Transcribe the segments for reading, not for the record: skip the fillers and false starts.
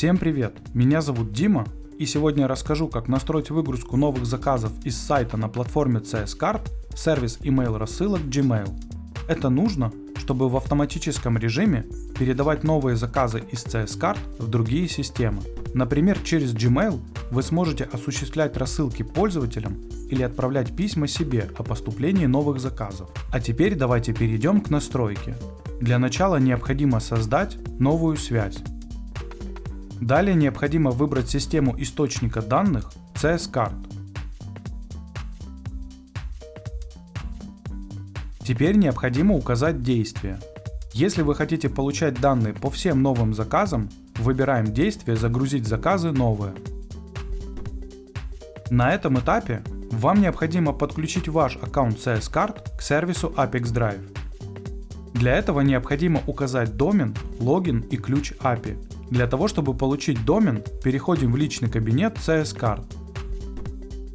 Всем привет! Меня зовут Дима, и сегодня я расскажу, как настроить выгрузку новых заказов из сайта на платформе CS-Cart в сервис email рассылок Gmail. Это нужно, чтобы в автоматическом режиме передавать новые заказы из CS-Cart в другие системы. Например, через Gmail вы сможете осуществлять рассылки пользователям или отправлять письма себе о поступлении новых заказов. А теперь давайте перейдем к настройке. Для начала необходимо создать новую связь. Далее необходимо выбрать систему источника данных CS-Cart. Теперь необходимо указать действие. Если вы хотите получать данные по всем новым заказам, выбираем действие «Загрузить заказы новые». На этом этапе вам необходимо подключить ваш аккаунт CS-Cart к сервису Apex Drive. Для этого необходимо указать домен, логин и ключ API. Для того, чтобы получить домен, переходим в личный кабинет CS-Cart.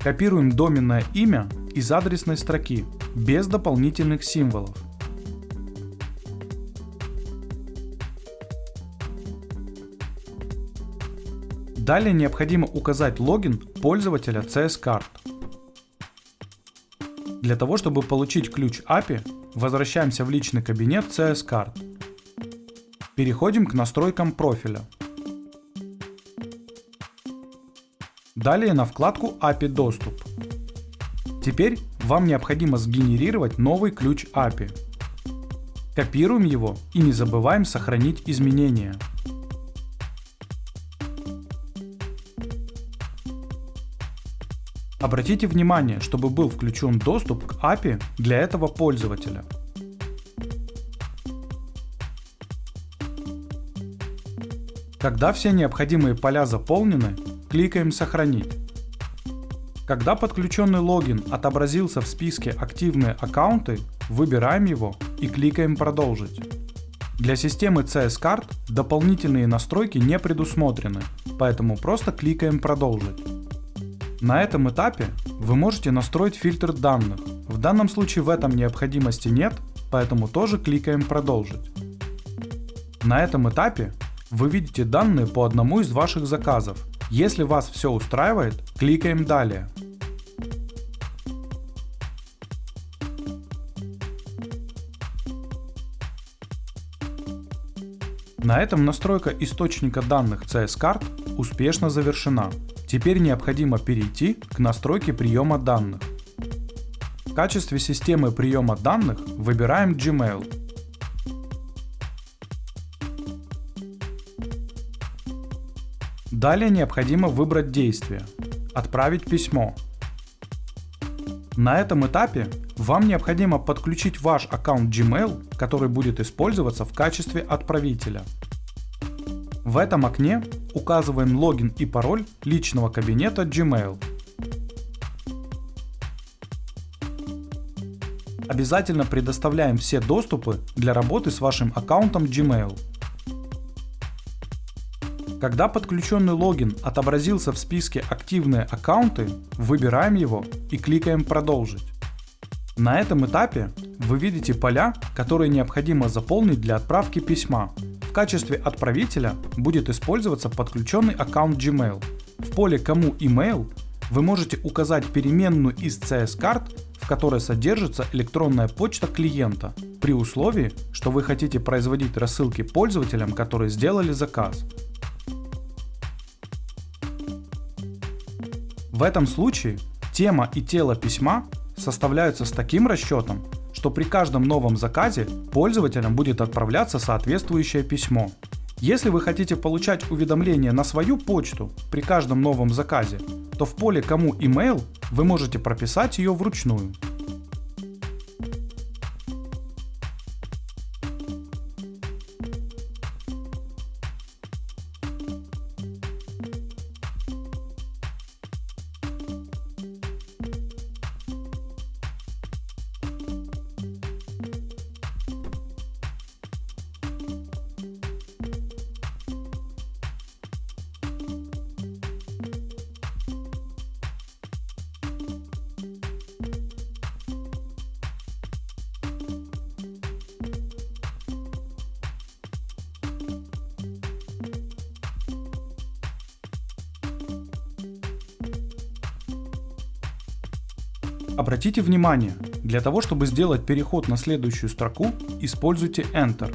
Копируем доменное имя из адресной строки, без дополнительных символов. Далее необходимо указать логин пользователя CS-Cart. Для того, чтобы получить ключ API, возвращаемся в личный кабинет CS-Cart. Переходим к настройкам профиля. Далее на вкладку API доступ. Теперь вам необходимо сгенерировать новый ключ API. Копируем его и не забываем сохранить изменения. Обратите внимание, чтобы был включен доступ к API для этого пользователя. Когда все необходимые поля заполнены, кликаем «Сохранить». Когда подключенный логин отобразился в списке «Активные аккаунты», выбираем его и кликаем «Продолжить». Для системы CS-Cart дополнительные настройки не предусмотрены, поэтому просто кликаем «Продолжить». На этом этапе вы можете настроить фильтр данных. В данном случае в этом необходимости нет, поэтому тоже кликаем «Продолжить». На этом этапе вы видите данные по одному из ваших заказов. Если вас все устраивает, кликаем «Далее». На этом настройка источника данных CS-Cart успешно завершена. Теперь необходимо перейти к настройке приема данных. В качестве системы приема данных выбираем Gmail. Далее необходимо выбрать действие «Отправить письмо». На этом этапе вам необходимо подключить ваш аккаунт Gmail, который будет использоваться в качестве отправителя. В этом окне указываем логин и пароль личного кабинета Gmail. Обязательно предоставляем все доступы для работы с вашим аккаунтом Gmail. Когда подключенный логин отобразился в списке «Активные аккаунты», выбираем его и кликаем «Продолжить». На этом этапе вы видите поля, которые необходимо заполнить для отправки письма. В качестве отправителя будет использоваться подключенный аккаунт Gmail. В поле «Кому email» вы можете указать переменную из CS-Cart, в которой содержится электронная почта клиента, при условии, что вы хотите производить рассылки пользователям, которые сделали заказ. В этом случае тема и тело письма составляются с таким расчетом, что при каждом новом заказе пользователям будет отправляться соответствующее письмо. Если вы хотите получать уведомления на свою почту при каждом новом заказе, то в поле «Кому email» вы можете прописать ее вручную. Обратите внимание, для того, чтобы сделать переход на следующую строку, используйте Enter.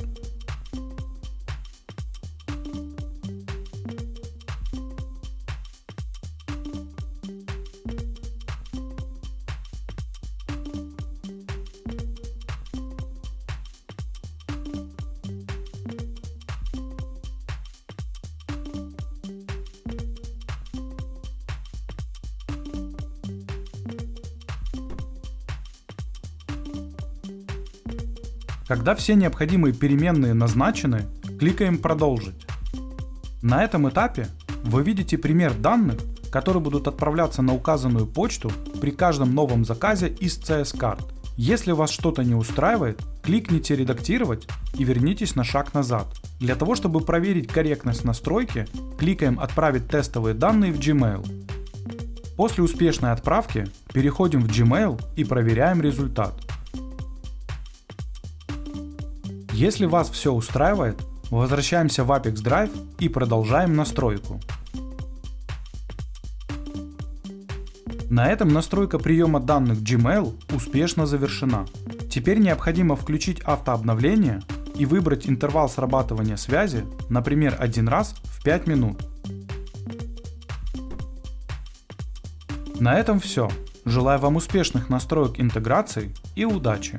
Когда все необходимые переменные назначены, кликаем «Продолжить». На этом этапе вы видите пример данных, которые будут отправляться на указанную почту при каждом новом заказе из CS Card. Если вас что-то не устраивает, кликните «Редактировать» и вернитесь на шаг назад. Для того, чтобы проверить корректность настройки, кликаем «Отправить тестовые данные в Gmail». После успешной отправки переходим в Gmail и проверяем результат. Если вас все устраивает, возвращаемся в Apex Drive и продолжаем настройку. На этом настройка приема данных Gmail успешно завершена. Теперь необходимо включить автообновление и выбрать интервал срабатывания связи, например, 1 раз в 5 минут. На этом все. Желаю вам успешных настроек интеграции и удачи!